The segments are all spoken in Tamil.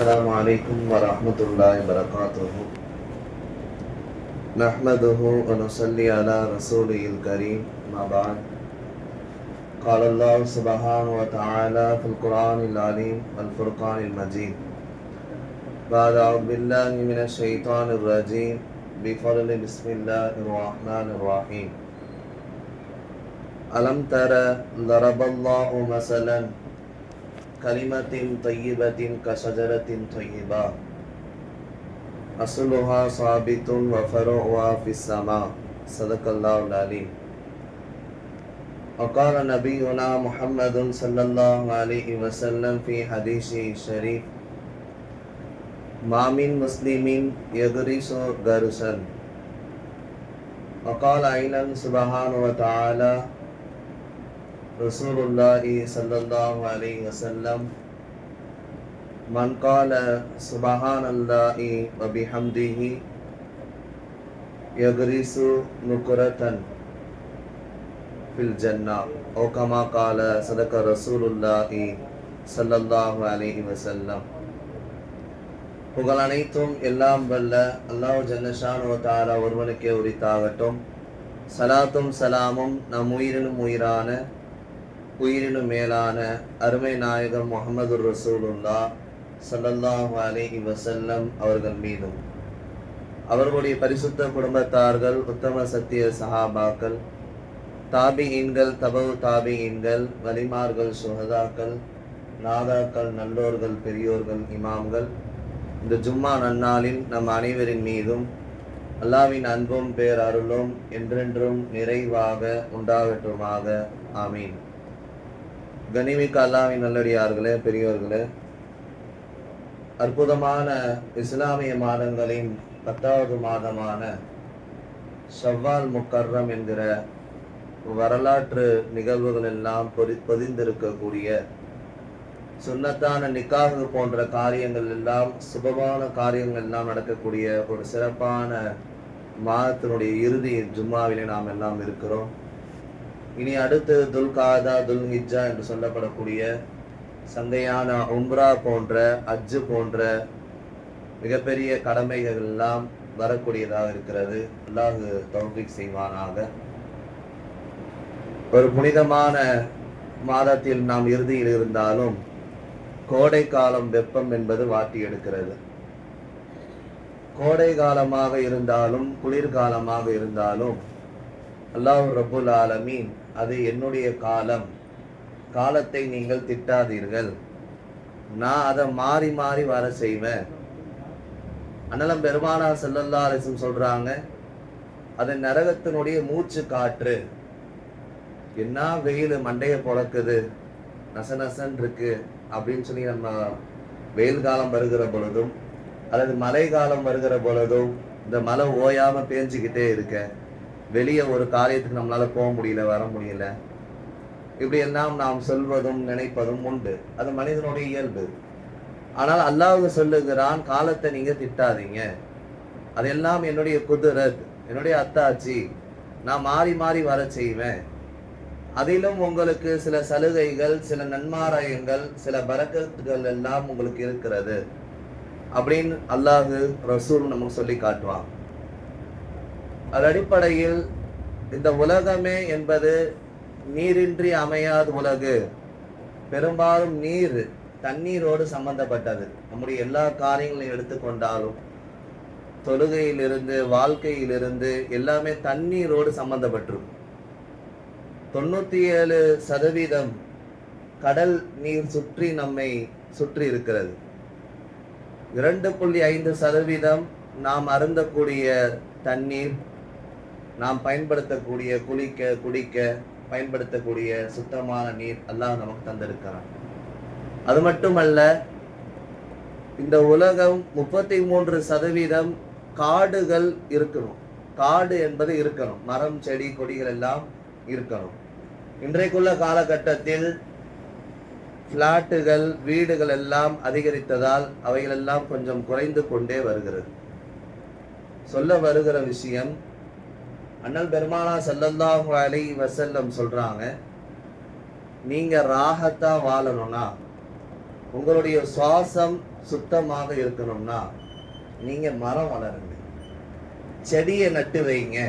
السلام عليكم ورحمة الله وبركاته. نحمده ونصلي على رسوله الكريم. ما بعد. قال الله سبحانه وتعالى في القرآن العليم والفرقان المجيد. بعد أعوذ بالله من الشيطان الرجيم بفضل بسم الله الرحمن الرحيم. ألم ترى ضرب الله مثلا كلمة طيبة كشجرة طيبة أصلها ثابت وفرعها في السماء. صدق الله العليم. وقال نبينا محمد صلى الله عليه وسلم في حديثه الشريف: ما من مسلم يغرس غرسا. وقال أيضا سبحانه وتعالى رسول الله صلى الله عليه وسلم: من قال سبحان الله وبحمده يغرس نكرة في الجنة أو كما قال صدق رسول الله صلى الله عليه وسلم. புகழ் அனைத்தும் எல்லாம் வல்ல அல்லாஹ் ஜல்லஷானு வ தஆலா ஒருவனுக்கே உரித்தாகட்டும். சலாத்தும் சலாமும் நம் உயிரினும் உயிரான உயிரினும் மேலான அருமை நாயகம் முஹம்மது ரசூலுல்லாஹ் ஸல்லல்லாஹு அலைஹி வஸல்லம் அவர்கள் மீதும், அவர்களுடைய பரிசுத்த குடும்பத்தார்கள், உத்தம சத்திய சஹாபாக்கள், தாபிஈன்கள், தபவு தாபிஈன்கள், வலிமார்கள், சுஹதாக்கள், நாதாக்கள், நல்லோர்கள், பெரியோர்கள், இமாம்கள், இந்த ஜும்மா நன்னாளில் நம் அனைவரின் மீதும் அல்லாஹ்வின் அன்பும் பேர் அருளும் என்றென்றும் நிறைவாக உண்டாகட்டுமாக. ஆமீன். கனிமிக்க அல்லாஹ்வின் நல்லடியார்களே, பெரியோர்களே, அற்புதமான இஸ்லாமிய மாதங்களின் 10வது மாதமான ஷவ்வால் முக்கர்ரம் என்கிற வரலாற்று நிகழ்வுகள் எல்லாம் பொதிந்திருக்கக்கூடிய சுன்னத்தான நிக்காஹ் போன்ற காரியங்கள் எல்லாம், சுபமான காரியங்கள் எல்லாம் நடக்கக்கூடிய ஒரு சிறப்பான மாதத்தினுடைய இறுதி ஜும்மாவிலே நாம் எல்லாம் இருக்கிறோம். இனி அடுத்து துல்காதா, துல்ஹிஜ்ஜா என்று சொல்லப்படக்கூடிய சந்தையான உம்ரா போன்ற, அஜ்ஜு போன்ற மிகப்பெரிய கடமைகள் எல்லாம் வரக்கூடியதாக இருக்கிறது. அல்லாஹ் தௌஃபீக் செய்வானாக. ஒரு புனிதமான மாதத்தில் நாம் இறுதியில் இருந்தாலும் கோடை காலம் வெப்பம் என்பது வாட்டி எடுக்கிறது. கோடை காலமாக இருந்தாலும் குளிர்காலமாக இருந்தாலும் அல்லாஹ் ரப்புல் ஆலமீன், அது என்னுடைய காலம், காலத்தை நீங்கள் திட்டாதீர்கள், நான் அதை மாறி மாறி வர செய்வேன். அண்ணலம் பெருமானார் ஸல்லல்லாஹு அலைஹி வஸல்லம் சொல்றாங்க, அது நரகத்தினுடைய மூச்சு காற்று. என்ன வெயில் மண்டைய பொழக்குது, நசநசன் இருக்கு அப்படின்னு சொல்லி நம்ம வெயில் காலம் வருகிற பொழுதும் அல்லது மழை காலம் வருகிற பொழுதும் இந்த மழை ஓயாம பேஞ்சுக்கிட்டே இருக்க, வெளியே ஒரு காரியத்துக்கு நம்மளால போக முடியல, வர முடியல, இப்படி எல்லாம் நாம் சொல்வதும் நினைப்பதும் உண்டு. அது மனிதனுடைய இயல்பு. ஆனால் அல்லாஹ் சொல்லுகிறான், காலத்தை நீங்க திட்டாதீங்க, அதெல்லாம் என்னுடைய குதிரத், என்னுடைய அத்தாட்சி, நான் மாறி மாறி வர செய்வேன். அதிலும் உங்களுக்கு சில சலுகைகள், சில நன்மாராயங்கள், சில பரக்கத்துகள் எல்லாம் உங்களுக்கு இருக்கிறது அப்படின்னு அல்லாஹ் ரசூல் நமக்கு சொல்லி காட்டுவான். அது அடிப்படையில் இந்த உலகமே என்பது நீரின்றி அமையாத உலகு. பெரும்பாலும் நீர், தண்ணீரோடு சம்பந்தப்பட்டது. நம்முடைய எல்லா காரியங்களையும் எடுத்துக்கொண்டாலும் தொழுகையிலிருந்து வாழ்க்கையிலிருந்து எல்லாமே தண்ணீரோடு சம்பந்தப்பட்டிருக்கும். 97% கடல் நீர் சுற்றி நம்மை சுற்றி இருக்கிறது. 2.5% நாம் அருந்தக்கூடிய தண்ணீர், நாம் பயன்படுத்தக்கூடிய குளிக்க, குடிக்க பயன்படுத்தக்கூடிய சுத்தமான நீர் அல்லாஹ் நமக்கு தந்திருக்கிறான். அது மட்டுமல்ல, இந்த உலகம் 33% காடுகள் இருக்கணும். காடு என்பது இருக்கணும், மரம், செடி, கொடிகள் எல்லாம் இருக்கணும். இன்றைக்குள்ள காலகட்டத்தில் பிளாட்டுகள், வீடுகள் எல்லாம் அதிகரித்ததால் அவைகள் எல்லாம் கொஞ்சம் குறைந்து கொண்டே வருகிறது. சொல்ல வருகிற விஷயம், அண்ணல் பெருமானா ஸல்லல்லாஹு அலைஹி வஸல்லம் சொல்றாங்க, நீங்க ராஹத்தா வாழணும்னா, உங்களுடைய சுவாசம் சுத்தமாக இருக்கணும்னா நீங்க மரம் வளருங்க, செடியை நட்டு வைங்க.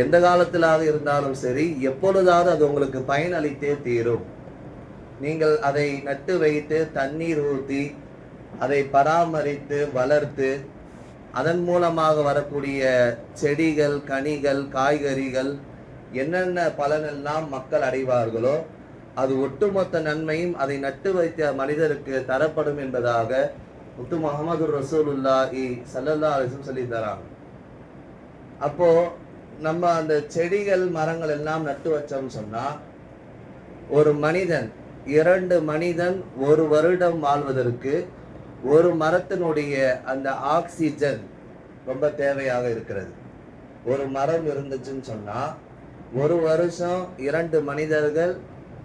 எந்த காலத்திலாக இருந்தாலும் சரி, எப்பொழுதாவது அது உங்களுக்கு பயனளித்தே தீரும். நீங்கள் அதை நட்டு வைத்து தண்ணீர் ஊற்றி அதை பராமரித்து வளர்த்து அதன் மூலமாக வரக்கூடிய செடிகள், கனிகள், காய்கறிகள் என்னென்ன பலனெல்லாம் மக்கள் அடைவார்களோ அது ஒட்டுமொத்த நன்மையும் அதை நட்டு வைத்த மனிதருக்கு தரப்படும் என்பதாக முத்து முஹம்மது ரசூலுல்லாஹி ஸல்லல்லாஹு அலைஹி வஸல்லம் சொல்லி தராங்க. அப்போ நம்ம அந்த செடிகள் மரங்கள் எல்லாம் நட்டு வச்சோம்னு சொன்னா, ஒரு மனிதன் 2 மனிதன் 1 வருடம் வாழ்வதற்கு ஒரு மரத்தினுடைய அந்த ஆக்சிஜன் ரொம்ப தேவையாக இருக்கிறது. ஒரு மரம் இருந்துச்சுன்னு சொன்னா 1 வருஷம் 2 மனிதர்கள்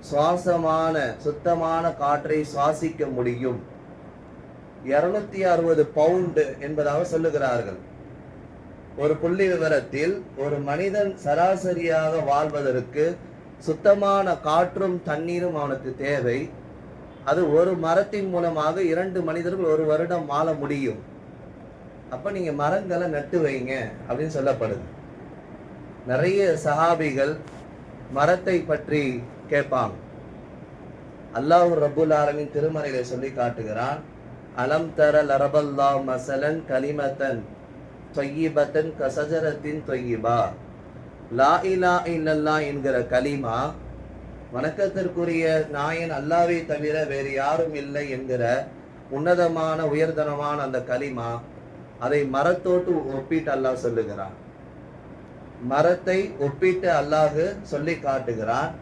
சுவாசமான சுத்தமான காற்றை சுவாசிக்க முடியும். 260 பவுண்டு என்பதாக சொல்லுகிறார்கள். ஒரு புள்ளி விவரத்தில் ஒரு மனிதன் சராசரியாக வாழ்வதற்கு சுத்தமான காற்றும் தண்ணீரும் அவனுக்கு தேவை. அது ஒரு மரத்தின் மூலமாக 2 மனிதர்கள் 1 வருடம் வாழ முடியும். அப்ப நீங்க மரங்களை நட்டு வைங்க அப்படின்னு சொல்லப்படுது. நிறைய சஹாபிகள் மரத்தை பற்றி கேட்பாங்க. அல்லாஹ் ரப்புல் ஆலமீன் திருமறையில சொல்லி காட்டுகிறான், அலம் தர லரபல்லாஹ் மஸலன் கலிமத்தன் தொய்யிபத்தன் கசஜரத்தின் தொய்யிபா. லா இலாஹ இல்லல்லாஹ் என்கிற கலிமா, வணக்கத்திற்குரிய நாயன் அல்லாஹ்வை தவிர வேறு யாரும் இல்லை என்கிற உன்னதமான உயர்தனமான அந்த கலிமா, அதை மரத்தோடு ஒப்பிட்டு அல்லாஹ் சொல்லுகிறான். மரத்தை ஒப்பிட்டு அல்லாஹ் சொல்லி காட்டுகிறான்.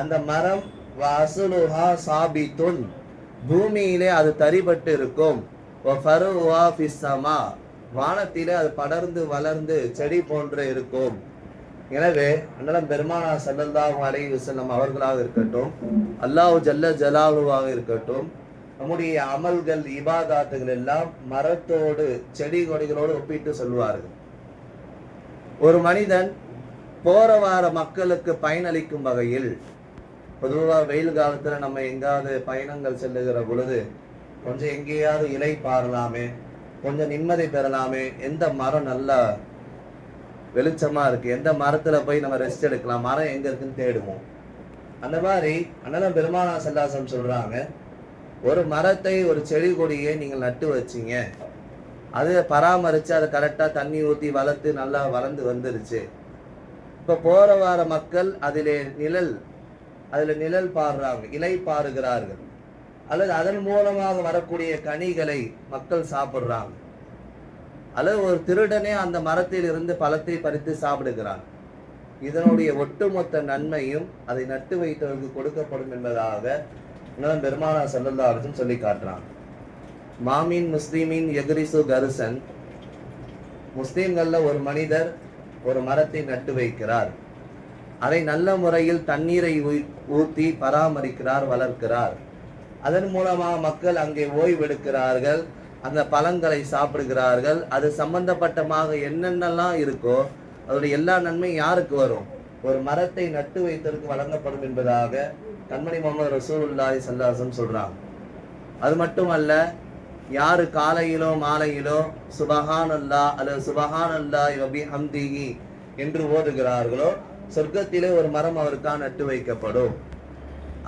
அந்த மரம் வஅஸ்லுஹா சாபித்துன், பூமியிலே அது தரிபட்டு இருக்கும். வஃபருஹா ஃபிஸ்ஸமா, வானத்திலே அது படர்ந்து வளர்ந்து செடி போன்று இருக்கும். எனவே அண்ணலம் பெருமானார் ஸல்லல்லாஹு அலைஹி வஸல்லம் அவர்களாக இருக்கட்டும், அல்லாஹ் ஜல்ல ஜலாலுவாக இருக்கட்டும், நம்முடைய அமல்கள் இபாதாத்துகள் எல்லாம் மரத்தோடு செடி கொடிகளோடு ஒப்பிட்டு சொல்வார்கள். ஒரு மனிதன் போற வார மக்களுக்கு பயனளிக்கும் வகையில், பொதுவாக வெயில் காலத்துல நம்ம எங்காவது பயணங்கள் செல்லுகிற பொழுது கொஞ்சம் எங்கேயாவது இலை பாரலாமே, கொஞ்சம் நிம்மதி பெறலாமே, எந்த மரம் நல்லா வெளிச்சமா இருக்கு, எந்த மரத்துல போய் நம்ம ரெஸ்ட் எடுக்கலாம், மரம் எங்க இருக்குன்னு தேடுவோம். அந்த மாதிரி அண்ணலம் பெருமானார் ஸல்லல்லாஹு அலைஹி வஸல்லம் சொல்றாங்க, ஒரு மரத்தை ஒரு செடி கொடியை நீங்கள் நட்டு வச்சீங்க, அதை பராமரிச்சு அதை கரெக்டா தண்ணி ஊற்றி வளர்த்து நல்லா வளர்ந்து வந்துருச்சு. இப்ப போற வார மக்கள் அதிலே நிழல் பாடுறாங்க, இலை பாருகிறார்கள், அல்லது அதன் மூலமாக வரக்கூடிய கனிகளை மக்கள் சாப்பிடுறாங்க, அல்லது ஒரு திருடனே அந்த மரத்தில் இருந்து பழத்தை பறித்து சாப்பிடுகிறான். இதனுடைய ஒட்டுமொத்த நன்மையும் அதை நட்டு வைத்தவருக்கு கொடுக்கப்படும் என்பதாக பெருமானார் ஸல்லல்லாஹு அலைஹி வஸல்லம் சொல்லி காட்டுறாங்க. மாமின் முஸ்லிமின் எக்ரிசு கருசன், முஸ்லிம்கள்ல ஒரு மனிதர் ஒரு மரத்தை நட்டு வைக்கிறார், அதை நல்ல முறையில் தண்ணீரை ஊற்றி பராமரிக்கிறார், வளர்க்கிறார். அதன் மூலமாக மக்கள் அங்கே ஓய்வெடுக்கிறார்கள், அந்த பழங்களை சாப்பிடுகிறார்கள். அது சம்பந்தப்பட்டமாக என்னென்னலாம் இருக்கோ அதோடைய எல்லா நன்மையும் யாருக்கு வரும்? ஒரு மரத்தை நட்டு வைத்ததற்கு வழங்கப்படும் என்பதாக கண்மணி முஹம்மது ரசூலுல்லாஹி ஸல்லல்லாஹு அலைஹி வஸல்லம் சொல்றாங்க. அது மட்டுமல்ல, யாரு காலையிலோ மாலையிலோ சுபஹானல்லாஹ் அல்லது சுபஹானல்லாஹி வ பிஹம்திஹி என்று ஓதுகிறார்களோ சொர்க்கத்திலே ஒரு மரம் அவருக்காக நட்டு வைக்கப்படும்.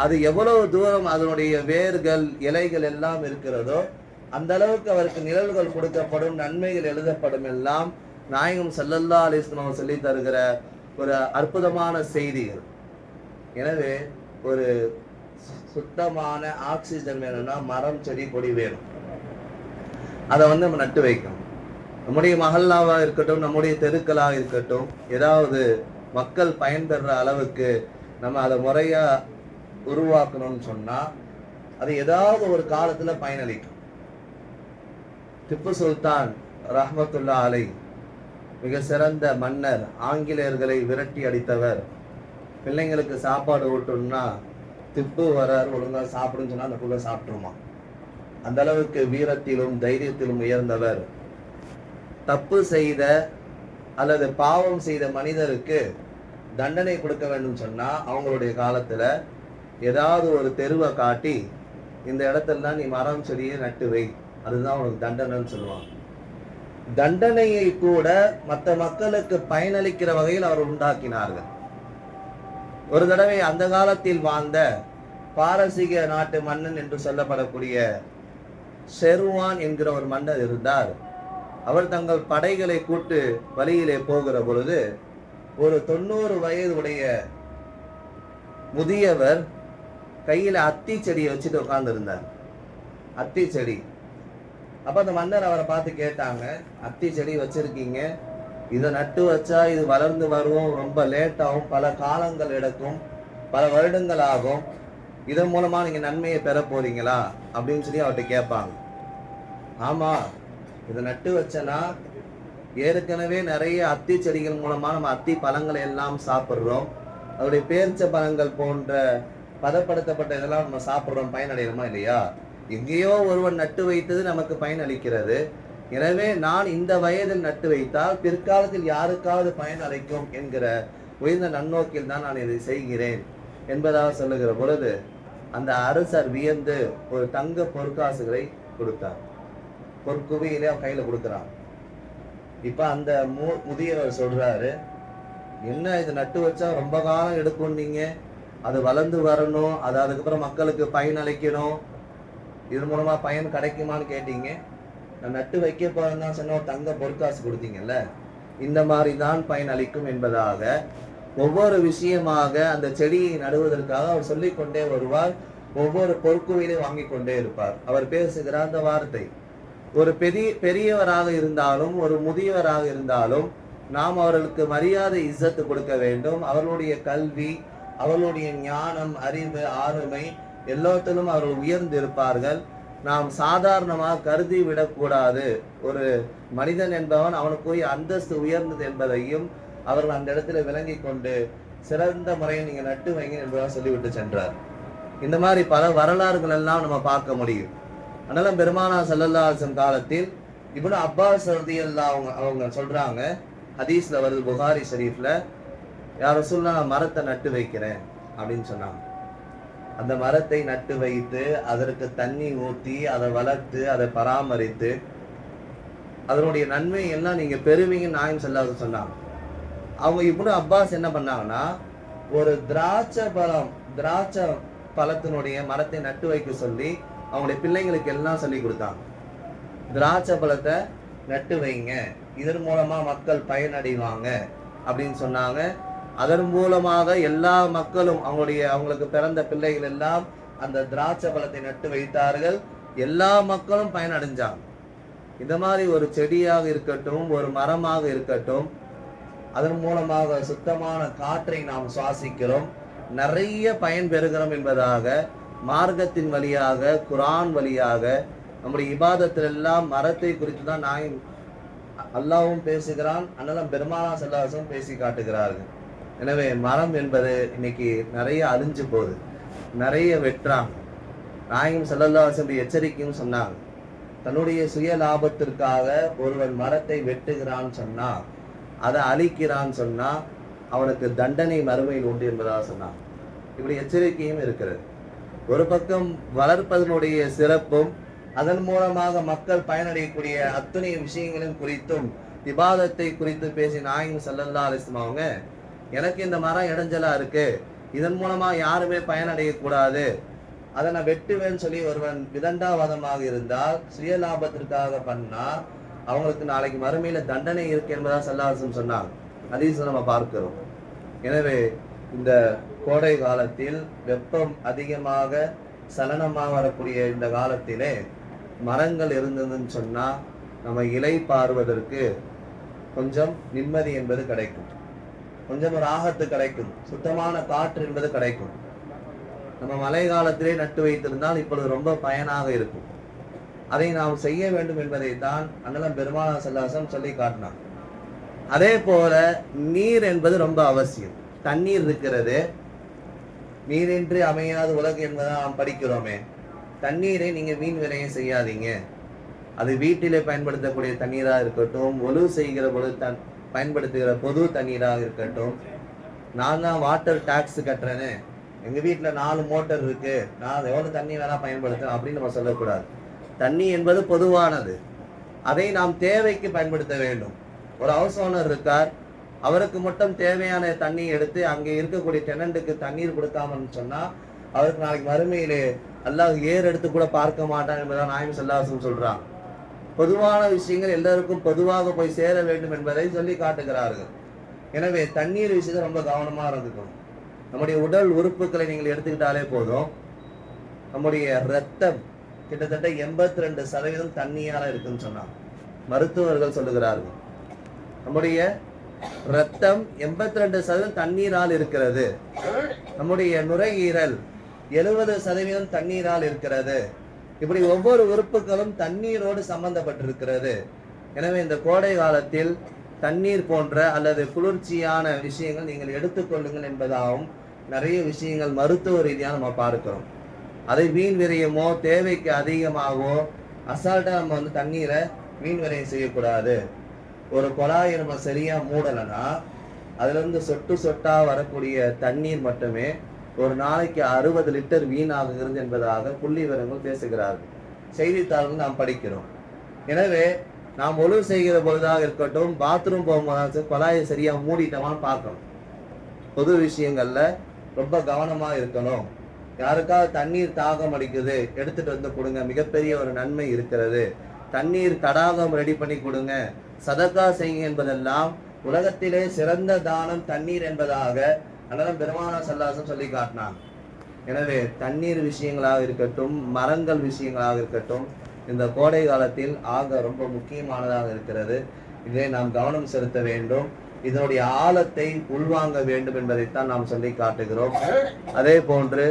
அது எவ்வளவு தூரம் அதனுடைய வேர்கள் இலைகள் எல்லாம் இருக்கிறதோ அந்த அளவுக்கு அவருக்கு நிழல்கள் கொடுக்கப்படும், நன்மைகள் எழுதப்படும். எல்லாம் நாயகம் ஸல்லல்லாஹு அலைஹி வஸல்லம் சொல்லி தருகிற ஒரு அற்புதமான செய்திகள். எனவே ஒரு சுத்தமான ஆக்சிஜன் வேணும்னா மரம் செடி கொடி வேணும். அதை நம்ம நட்டு வைக்கணும். நம்முடைய மஹல்லாவாக இருக்கட்டும், நம்முடைய தெருக்களாக இருக்கட்டும், ஏதாவது மக்கள் பயன்பெற அளவுக்கு நம்ம அதை முறையா உருவாக்கணும்னு சொன்னா அது ஏதாவது ஒரு காலத்துல பயனளிக்கும். திப்பு சுல்தான் ரஹ்மத்துல்லா அலை, மிக சிறந்த மன்னர், ஆங்கிலேயர்களை விரட்டி அடித்தவர். பிள்ளைங்களுக்கு சாப்பாடு ஊட்டணும்னா திப்பு வரார், ஒழுங்கா சாப்பிடுன்னு சொன்னா அந்த புள்ள சாப்பிட்டுருமா. அந்த அளவுக்கு வீரத்திலும் தைரியத்திலும் உயர்ந்தவர். தப்பு செய்த அல்லது பாவம் செய்த மனிதருக்கு தண்டனை கொடுக்க வேண்டும் சொன்னா அவங்களுடைய காலத்துல ஏதாவது ஒரு தெருவை காட்டி இந்த இடத்துல நீ மரம் செடியை நட்டு வை, அதுதான் உனக்கு தண்டனைன்னு சொல்லுவாங்க. தண்டனையை கூட மற்ற மக்களுக்கு பயனளிக்கிற வகையில் அவர் உண்டாக்கினார்கள். ஒரு தடவை அந்த காலத்தில் வாழ்ந்த பாரசீக நாட்டு மன்னன் என்று சொல்லப்படக்கூடிய ஷெர்வான் என்கிற ஒரு மன்னர் இருந்தார். அவர் தங்கள் படைகளை கூட்டு வழியிலே போகிற பொழுது ஒரு 90 வயது உடைய முதியவர் கையில அத்தி செடியை வச்சுட்டு உட்கார்ந்து இருந்தார். அத்தி செடி. அப்ப அந்த மன்னர் அவரை பார்த்து கேட்டாங்க, அத்தி செடி வச்சிருக்கீங்க, இதை நட்டு வச்சா இது வளர்ந்து வரும், ரொம்ப லேட் ஆகும், பல காலங்கள் எடுக்கும், பல வருடங்கள் ஆகும், இதன் மூலமா நீங்க நன்மையை பெற போறீங்களா அப்படின்னு சொல்லி அவர்கிட்ட கேட்பாங்க. ஆமா, இதை நட்டு வச்சனா ஏற்கனவே நிறைய அத்தி செடிகள் மூலமா நம்ம அத்தி பழங்களை எல்லாம் சாப்பிட்றோம், அதோடைய பேரிச்ச பழங்கள் போன்ற பதப்படுத்தப்பட்ட இதெல்லாம் நம்ம சாப்பிட்றோம், பயனடைகிறோமா இல்லையா? எங்கேயோ ஒருவன் நட்டு வைத்தது நமக்கு பயனளிக்கிறது. எனவே நான் இந்த வயதில் நட்டு வைத்தால் பிற்காலத்தில் யாருக்காவது பயன் அளிக்கும் என்கிற உயர்ந்த நன்னோக்கில் தான் நான் இதை செய்கிறேன் என்பதாக சொல்லுகிற பொழுது அந்த அரசர் வியந்து ஒரு தங்க பொற்காசுகளை கொடுத்தார். பொற்குவியிலே கையில கொடுக்குறான். இப்ப அந்த முதியவர் சொல்றாரு, என்ன இது நட்டு வச்சா ரொம்ப காலம் எடுக்கும், நீங்க அது வளர்ந்து வரணும், அது அதுக்கப்புறம் மக்களுக்கு பயன் அளிக்கணும், இது மூலமா பயன் கிடைக்குமான்னு கேட்டீங்க, நான் நட்டு வைக்க போறேன்னு தான் சொன்ன, ஒரு தங்க பொற்காசு கொடுத்தீங்கல்ல, இந்த மாதிரி தான் பயன் அளிக்கும் என்பதாக ஒவ்வொரு விஷயமாக அந்த செடியை நடுவதற்காக அவர் சொல்லிக்கொண்டே வருவார். ஒவ்வொரு பொற்குவிலையும் வாங்கி கொண்டே இருப்பார். அவர் பேசுகிற அந்த வார்த்தை ஒரு பெரியவராக இருந்தாலும் ஒரு முதியவராக இருந்தாலும் நாம் அவர்களுக்கு மரியாதை இஸ்ஸத்து கொடுக்க வேண்டும். அவர்களுடைய கல்வி, அவர்களுடைய ஞானம், அறிவு, ஆளுமை எல்லாத்திலும் அவர்கள் உயர்ந்து இருப்பார்கள். நாம் சாதாரணமாக கருதி விடக்கூடாது. ஒரு மனிதன் என்பவன் அவனுக்குரிய அந்தஸ்து உயர்ந்தது என்பதையும் அவர்கள் அந்த இடத்துல விளங்கி கொண்டு சிறந்த முறையில் நீங்க நட்டு வைங்க என்பதாக சொல்லிவிட்டு சென்றார். இந்த மாதிரி பல வரலாறுகள் எல்லாம் நம்ம பார்க்க முடியும். அதனால பெருமானா ஸல்லல்லாஹு அலைஹி வஸல்லம் காலத்தில் இப்னு அப்பாஸ் ரலியல்லாஹு அவங்க சொல்றாங்க, ஹதீஸ்ல வருது புகாரி ஷரீஃப்ல, யா ரசூலுல்லாஹ் நான் மரத்தை நட்டு வைக்கிறேன் அப்படின்னு சொன்னாங்க. அந்த மரத்தை நட்டு வைத்து அதற்கு தண்ணி ஊற்றி அதை வளர்த்து அதை பராமரித்து அதனுடைய நன்மை எல்லாம் நீங்க பெறுவீங்கன்னு நாயம் ஸல்லல்லாஹு அலைஹி வஸல்லம் சொன்னாங்க. அவங்க இப்னு அப்பாஸ் என்ன பண்ணாங்கன்னா, ஒரு திராட்சை பழத்தினுடைய மரத்தை நட்டு வைக்க சொல்லி அவங்களுடைய பிள்ளைங்களுக்கு எல்லாம் சொல்லி கொடுத்தாங்க. திராட்சை பழத்தை நட்டு வைங்க, இதன் மூலமா மக்கள் பயனடைவாங்க அப்படின்னு சொன்னாங்க. அதன் மூலமாக எல்லா மக்களும் அவங்களுக்கு பிறந்த பிள்ளைகள் எல்லாம் அந்த திராட்சை பழத்தை நட்டு வைத்தார்கள். எல்லா மக்களும் பயனடைஞ்சாங்க. இந்த மாதிரி ஒரு செடியாக இருக்கட்டும், ஒரு மரமாக இருக்கட்டும், அதன் மூலமாக சுத்தமான காற்றை நாம் சுவாசிக்கிறோம், நிறைய பயன் பெறுகிறோம் என்பதாக மார்க்கத்தின் வழியாக, குர்ஆன் வழியாக நம்முடைய இபாதத்தில் எல்லாம் மரத்தை குறித்து தான் அல்லாஹ்வும் பேசுகிறான், அண்ணலும் பெருமானா ஸல்லல்லாஹு அலைஹி வஸல்லம் பேசி காட்டுகிறார்கள். எனவே மரம் என்பது இன்னைக்கு நிறைய அழிஞ்சு போகுது, நிறைய வெட்டுறாங்க. நாயகம் ஸல்லல்லாஹு அலைஹி வஸல்லம் எச்சரிக்கையும் சொன்னாங்க, தன்னுடைய சுய லாபத்திற்காக ஒருவன் மரத்தை வெட்டுகிறான்னு சொன்னா, அதை அழிக்கிறான்னு சொன்னா அவனுக்கு தண்டனை மறுமையில் உண்டு என்பதாக சொன்னான். இப்படி எச்சரிக்கையும் இருக்கிறது. ஒரு பக்கம் வளர்ப்பதனுடைய சிறப்பும் அதன் மூலமாக மக்கள் பயனடையக்கூடிய அத்தனை விஷயங்களின் குறித்தும் இபாதத்தை குறித்து பேசி நாயகம் ஸல்லல்லாஹு அலைஹி வஸல்லம் அவங்க, எனக்கு இந்த மரம் இடைஞ்சலா இருக்கு, இதன் மூலமா யாருமே பயனடையக்கூடாது, அதை நான் வெட்டுவேன்னு சொல்லி ஒருவன் விதண்டாவாதமாக இருந்தால், சுய லாபத்திற்காக பண்ணா அவங்களுக்கு நாளைக்கு மறுமையில தண்டனை இருக்கு என்பதா ஸல்லல்லாஹு அலைஹி வஸல்லம் சொன்னாங்க. ஹதீஸ்ல நம்ம பார்க்கிறோம். எனவே இந்த கோடை காலத்தில் வெப்பம் அதிகமாக சலனமாக வரக்கூடிய இந்த காலத்திலே மரங்கள் இருந்ததுன்னு சொன்னா நம்ம இலை பார்வதற்கு கொஞ்சம் நிம்மதி என்பது கிடைக்கும், கொஞ்சம் ஒரு ஆகத்து கிடைக்கும், சுத்தமான காற்று என்பது கிடைக்கும். நம்ம மழை காலத்திலே நட்டு வைத்திருந்தால் இப்பொழுது ரொம்ப பயனாக இருக்கும். அதை நாம் செய்ய வேண்டும் என்பதை தான் அண்ணலம் பெருமானா ஸல்லல்லாஹு அலைஹி வஸல்லம் சொல்லி காட்டினார். அதே போல நீர் என்பது ரொம்ப அவசியம். தண்ணீர் இருக்கிறது, நீரின்றி அமையாது உலகு என்பதை நாம் படிக்கிறோமே. தண்ணீரை நீங்க வீண் விரயம் செய்யாதீங்க. அது வீட்டிலே பயன்படுத்தக்கூடிய தண்ணீராக இருக்கட்டும், ஒழு செய்கிற பொழுது பயன்படுத்துகிற பொது தண்ணீராக இருக்கட்டும். நான் தான் வாட்டர் டாக்ஸ் கட்டுறேன்னு எங்க வீட்டுல 4 மோட்டர் இருக்கு, நான் எவ்வளவு தண்ணி வேணா பயன்படுத்துறேன் அப்படின்னு நம்ம சொல்லக்கூடாது. தண்ணி என்பது பொதுவானது, அதை நாம் தேவைக்கு பயன்படுத்த வேண்டும். ஒரு ஹவுஸ் ஓனர் இருக்கார், அவருக்கு மட்டும் தேவையான தண்ணி எடுத்து அங்கே இருக்கக்கூடிய டெனண்ட்டுக்கு தண்ணீர் கொடுக்காமன்னு சொன்னா அவருக்கு நாளைக்கு மறுமையிலே அல்லாஹ் ஏர் எடுத்து கூட பார்க்க மாட்டான் என்பதான் நாயகம் ஸல்லல்லாஹு அலைஹி வஸல்லம் சொல்றாங்க. பொதுவான விஷயங்கள் எல்லாருக்கும் பொதுவாக போய் சேர வேண்டும் என்பதை சொல்லி காட்டுகிறார்கள். எனவே தண்ணீர் விஷயத்தை ரொம்ப கவனமா இருந்துக்கணும். நம்முடைய உடல் உறுப்புகளை நீங்கள் எடுத்துக்கிட்டாலே போதும், நம்முடைய ரத்தம் கிட்டத்தட்ட 82% தண்ணியால இருக்குன்னு சொன்னாங்க மருத்துவர்கள் சொல்லுகிறார்கள். நம்முடைய ரத்தம் 82% தண்ணீரால் இருக்கிறது. நம்முடைய நுரையீரல் 70% தண்ணீரால் இருக்கிறது. இப்படி ஒவ்வொரு உறுப்புகளும் தண்ணீரோடு சம்பந்தப்பட்டிருக்கிறது. எனவே இந்த கோடை காலத்தில் தண்ணீர் போன்ற அல்லது குளிர்ச்சியான விஷயங்கள் நீங்கள் எடுத்துக்கொள்ளுங்கள் என்பதாகவும் நிறைய விஷயங்கள் மருத்துவ ரீதியாக நம்ம பார்க்கிறோம். அதை வீண் விரயமோ தேவைக்கு அதிகமாகவோ அசால்ட்டா நம்ம தண்ணீரை வீண் விரயம் செய்யக்கூடாது. ஒரு குழாயை நம்ம சரியா மூடலைன்னா அதுல இருந்து சொட்டு சொட்டா வரக்கூடிய தண்ணீர் மட்டுமே ஒரு நாளைக்கு 60 லிட்டர் வீணாகுகிறது என்பதாக புள்ளி விவரங்கள் பேசுகிறார்கள். செய்தித்தாள்கள் நாம் படிக்கிறோம். எனவே நாம் ஒழு செய்கிற பொழுதாக இருக்கட்டும், பாத்ரூம் போகும்போது குழாயை சரியா மூடிட்டோமான்னு பார்க்கணும். பொது விஷயங்கள்ல ரொம்ப கவனமா இருக்கணும். யாருக்காவது தண்ணீர் தாகம் அடிக்குது, எடுத்துட்டு வந்து கொடுங்க, மிகப்பெரிய ஒரு நன்மை இருக்கிறது. தண்ணீர் தடாகம் ரெடி பண்ணி கொடுங்க, சதக்கா செய்யுங்க என்பதெல்லாம் உலகத்திலே சிறந்த தானம் தண்ணீர் என்பதாக அதெல்லாம் பெருமானார் ஸல்லல்லாஹு அலைஹி வஸல்லம் சொல்லி காட்டினாங்க. எனவே தண்ணீர் விஷயங்களாக இருக்கட்டும், மரங்கள் விஷயங்களாக இருக்கட்டும், இந்த கோடை காலத்தில் ஆக ரொம்ப முக்கியமானதாக இருக்கிறது. இதை நாம் கவனம் செலுத்த வேண்டும். இதனுடைய ஆழத்தை உள்வாங்க வேண்டும் என்பதைத்தான் நாம் சொல்லி காட்டுகிறோம். அதே போன்று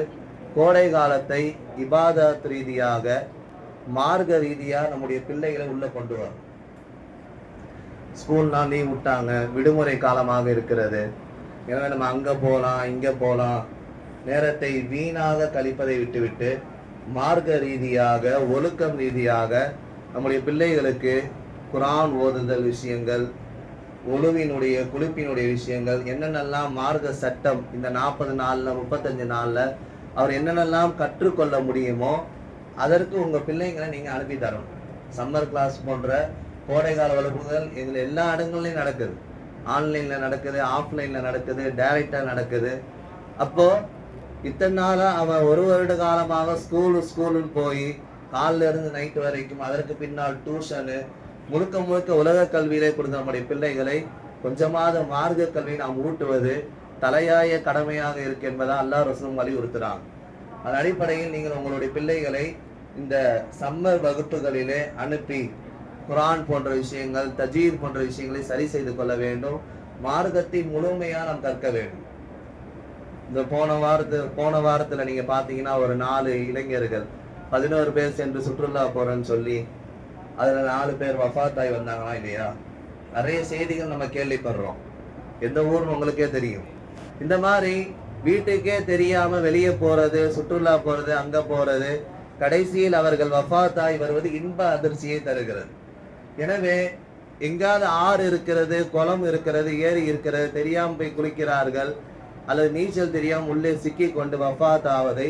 கோடை காலத்தை இபாதத் ரீதியாக, மார்க்க ரீதியாக நம்முடைய பிள்ளைகளை உள்ள கொண்டு வரும். ஸ்கூல்லாம் லீவ் விட்டாங்க, விடுமுறை காலமாக இருக்கிறது. எனவே நம்ம அங்க போகலாம் இங்க போகலாம், நேரத்தை வீணாக கழிப்பதை விட்டுவிட்டு மார்க்க ரீதியாக, ஒழுக்கம் ரீதியாக நம்முடைய பிள்ளைகளுக்கு குர்ஆன் ஓதுதல் விஷயங்கள், ஒழுவினுடைய குளிப்பினுடைய விஷயங்கள், என்னென்னலாம் மார்க்க சட்டம் இந்த 40 நாள்ல 35 நாள்ல அவர் என்னென்னலாம் கற்றுக்கொள்ள முடியுமோ அதற்கு உங்க பிள்ளைங்களை நீங்க அனுப்பி தரணும். சம்மர் கிளாஸ் போன்ற கோடைகால வகுப்புகள் எங்களை எல்லா இடங்கள்லையும் நடக்குது. ஆன்லைன்ல நடக்குது, ஆஃப்லைன்ல நடக்குது, டைரக்டா நடக்குது. அப்போ இத்தனை நாளா அவன் ஒரு வருட காலமாக ஸ்கூலுன்னு போய் காலில இருந்து நைட்டு வரைக்கும், அதற்கு பின்னால் டியூஷனு, முழுக்க முழுக்க உலக கல்வியிலே கொடுத்த நம்முடைய பிள்ளைகளை கொஞ்சமாவது மார்க்க கல்வி நாம் ஊட்டுவது தலையாய கடமையாக இருக்கு என்பதா அல்லாஹ் ரசூலும் வலியுறுத்துறாங்க. அதன் அடிப்படையில் நீங்கள் உங்களுடைய பிள்ளைகளை இந்த சம்மர் வகுப்புகளிலே அனுப்பி குர்ஆன் போன்ற விஷயங்கள், தஜ்வீத் போன்ற விஷயங்களை சரி செய்து கொள்ள வேண்டும். மார்க்கத்தை முழுமையா நாம் கற்க வேண்டும். இந்த போன வாரத்துல நீங்க பாத்தீங்கன்னா ஒரு 4 இளைஞர்கள் 11 பேர் சென்று சுற்றுலா போறேன்னு சொல்லி அதுல 4 பேர் வஃபாத்தாய் வந்தாங்களா இல்லையா? நிறைய செய்திகள் நம்ம கேள்விப்படுறோம். எந்த ஊர்னு உங்களுக்கே தெரியும். இந்த மாதிரி வீட்டுக்கே தெரியாம வெளியே போறது, சுற்றுலா போறது, அங்க போறது, கடைசியில் அவர்கள் வஃபாத்தாய் வருவது இன்ப அதிர்ச்சியை தருகிறது. எனவே எங்காவது ஆறு இருக்கிறது, குளம் இருக்கிறது, ஏரி இருக்கிறது, தெரியாம போய் குளிக்கிறார்கள், அல்லது நீச்சல் தெரியாம உள்ளே சிக்கி கொண்டு வஃபாத் ஆவதை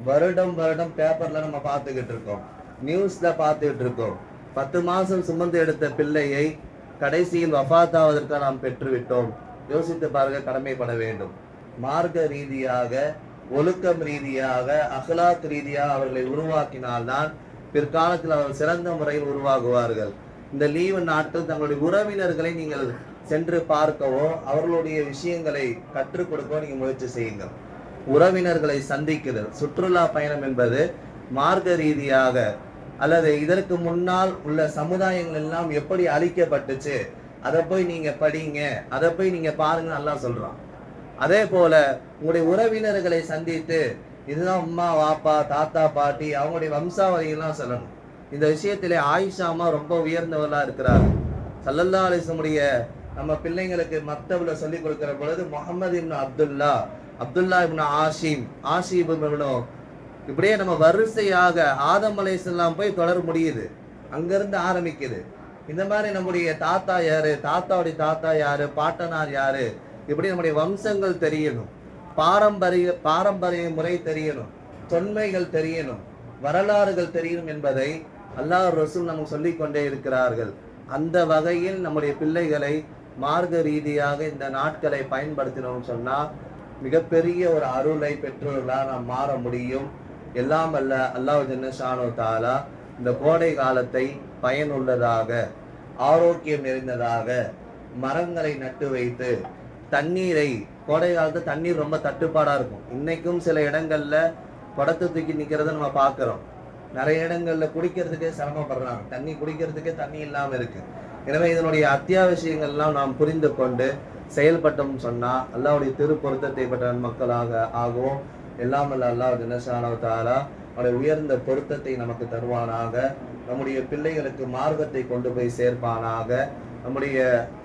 வருடம் பேப்பர்ல நம்ம பார்த்துக்கிட்டு இருக்கோம், நியூஸ்ல பார்த்துக்கிட்டு இருக்கோம். 10 மாசம் சுமந்து எடுத்த பிள்ளையை கடைசியில் வஃபாத் ஆவதற்கு நாம் பெற்றுவிட்டோம். யோசித்து பாருங்க, கடமைப்பட வேண்டும். மார்க்க ரீதியாக, ஒழுக்கம் ரீதியாக, அஹ்லாக் ரீதியாக அவர்களை உருவாக்கினால்தான் பிற்காலத்தில் அவர்கள் சிறந்த முறையில் உருவாகுவார்கள். இந்த லீவு நாட்கள் தங்களுடைய உறவினர்களை நீங்கள் சென்று பார்க்கவோ அவர்களுடைய விஷயங்களை கற்றுக் கொடுக்கவோ நீங்க முயற்சி செய்யுங்கள். உறவினர்களை சந்திக்கிறது, சுற்றுலா பயணம் என்பது மார்க்க ரீதியாக அல்லது இதற்கு முன்னால் உள்ள சமுதாயங்கள் எல்லாம் எப்படி அழிக்கப்பட்டுச்சு அதை போய் நீங்க படிங்க, அதை போய் நீங்க பாருங்க அல்லாஹ் சொல்றான். அதே போல உங்களுடைய உறவினர்களை சந்தித்து இதுதான் அம்மா வாப்பா தாத்தா பாட்டி அவங்களுடைய வம்சாவளியெல்லாம் சொல்லணும். இந்த விஷயத்திலே ஆயிஷா அம்மா ரொம்ப உயர்ந்தவர்களா இருக்கிறார். ஸல்லல்லாஹு அலைஹி வஸல்லம் நம்ம பிள்ளைங்களுக்கு மக்தப்ல சொல்லி கொடுக்கிற பொழுது முஹம்மது இப்னு அப்துல்லா இப்னு ஆஷிப் இப்னு இப்படியே நம்ம வரிசையாக ஆதம் அலைஹிஸ்ஸலாம் போய் தொடர முடியுது, அங்கிருந்து ஆரம்பிக்குது. இந்த மாதிரி நம்முடைய தாத்தா யாரு, தாத்தாவுடைய தாத்தா யாரு, பாட்டனார் யாரு, இப்படி நம்முடைய வம்சங்கள் தெரியணும். பாரம்பரிய முறை தெரியணும், தொன்மைகள் தெரியணும், வரலாறுகள் தெரியணும் என்பதை அல்லாஹ் ரசூல் நமக்கு சொல்லிக் கொண்டே இருக்கிறார்கள். அந்த வகையில் நம்முடைய பிள்ளைகளை மார்க்க ரீதியாக இந்த நாட்களை பயன்படுத்தினோம் சொன்னால் மிகப்பெரிய ஒரு அருளை பெற்றோர்களாக நாம் மாற முடியும். எல்லாம் அல்ல அல்லாஹ் ஜன்னஷானு தாலா இந்த கோடை காலத்தை பயனுள்ளதாக, ஆரோக்கியம் நிறைந்ததாக, மரங்களை நட்டு வைத்து தண்ணீரை, கோடை காலத்து தண்ணீர் ரொம்ப தட்டுப்பாடா இருக்கும். இன்னைக்கும் சில இடங்கள்ல குடத்தை தூக்கி நிக்கிறத நம்ம பார்க்கிறோம். நிறைய இடங்கள்ல குடிக்கிறதுக்கே சிரமப்படுறாங்க, தண்ணி குடிக்கிறதுக்கே தண்ணி இல்லாம இருக்கு. எனவே இதனுடைய அத்தியாவசியங்கள்லாம் நாம் புரிந்து கொண்டு செயல்பட்டோம் சொன்னா அல்லாஹ்வுடைய திரு பொருத்தத்தை பெற்ற மக்களாக ஆகவும், எல்லாம் அல்ல அல்லாஹ் ஜன்னஷானஹு தஆலா அவருடைய உயர்ந்த பொருத்தத்தை நமக்கு தருவானாக. நம்முடைய பிள்ளைகளுக்கு மார்க்கத்தை கொண்டு போய் சேர்ப்பானாக. நம்முடைய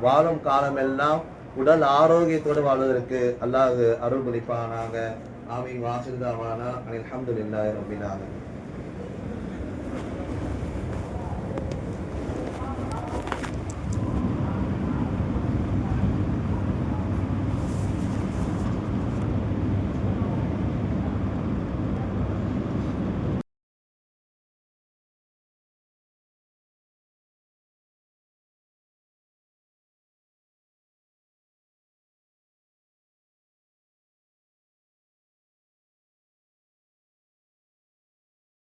வாழும் காலமெல்லாம் உடல் ஆரோக்கியத்தோடு வாழ்வதற்கு அல்லாஹ் அருள் புரிப்பானாக. ஆமீன். வாஹிர் தஅவானா அல்ஹம்துலில்லாஹி ரப்பில் ஆலமீன்.